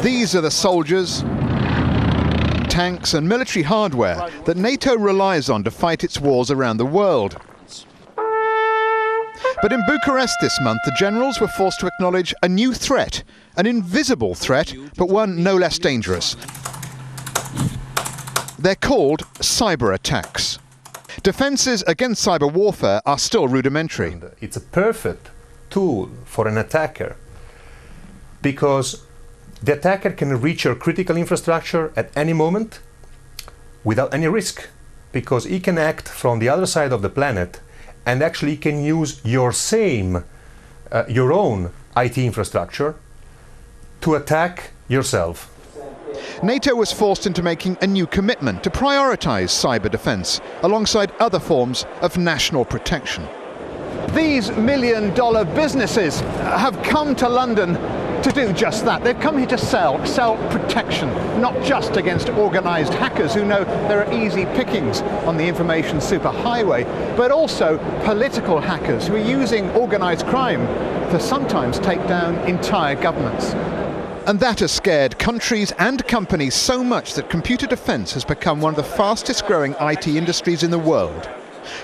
These are the soldiers, tanks and military hardware that NATO relies on to fight its wars around the world. But in Bucharest this month, the generals were forced to acknowledge a new threat, an invisible threat, but one no less dangerous. They're called cyber attacks. Defences against cyber warfare are still rudimentary. It's a perfect tool for an attacker because the attacker can reach your critical infrastructure at any moment without any risk, because he can act from the other side of the planet and actually can use your own IT infrastructure to attack yourself. NATO was forced into making a new commitment to prioritise cyber defence alongside other forms of national protection. These million-dollar businesses have come to London to do just that. They've come here to sell protection, not just against organised hackers who know there are easy pickings on the information superhighway, but also political hackers who are using organised crime to sometimes take down entire governments. And that has scared countries and companies so much that computer defence has become one of the fastest growing IT industries in the world.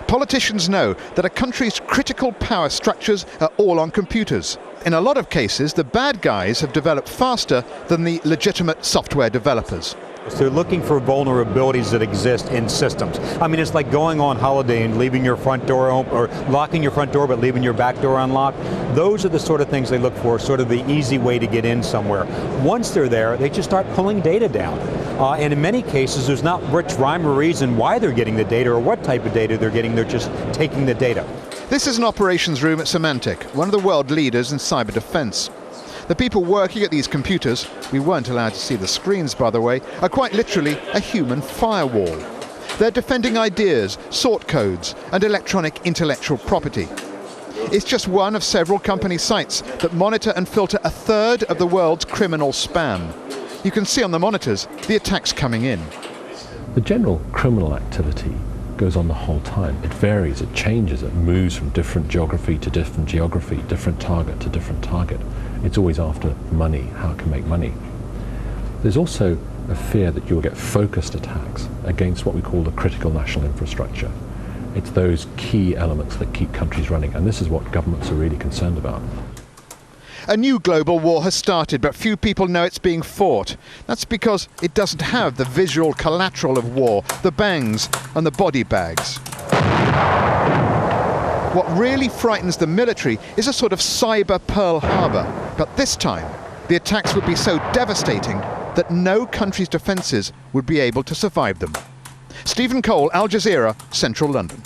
Politicians know that a country's critical power structures are all on computers. In a lot of cases, the bad guys have developed faster than the legitimate software developers. So they're looking for vulnerabilities that exist in systems. I mean, it's like going on holiday and leaving your front door open, or locking your front door but leaving your back door unlocked. Those are the sort of things they look for, sort of the easy way to get in somewhere. Once they're there, they just start pulling data down. And in many cases, there's not much rhyme or reason why they're getting the data or what type of data they're getting. They're just taking the data. This is an operations room at SYMANTEC, one of the world leaders in cyber defence. The people working at these computers, we weren't allowed to see the screens by the way, are quite literally a human firewall. They're defending ideas, sort codes and electronic intellectual property. It's just one of several company sites that monitor and filter a third of the world's criminal spam. You can see on the monitors the attacks coming in. The general criminal activity goes on the whole time. It varies, it changes, it moves from different geography to different geography, different target to different target. It's always after money, how it can make money. There's also a fear that you'll get focused attacks against what we call the critical national infrastructure. It's those key elements that keep countries running, and this is what governments are really concerned about. A new global war has started, but few people know it's being fought. That's because it doesn't have the visual collateral of war, the bangs and the body bags. What really frightens the military is a sort of cyber Pearl Harbor. But this time, the attacks would be so devastating that no country's defences would be able to survive them. Stephen Cole, Al Jazeera, Central London.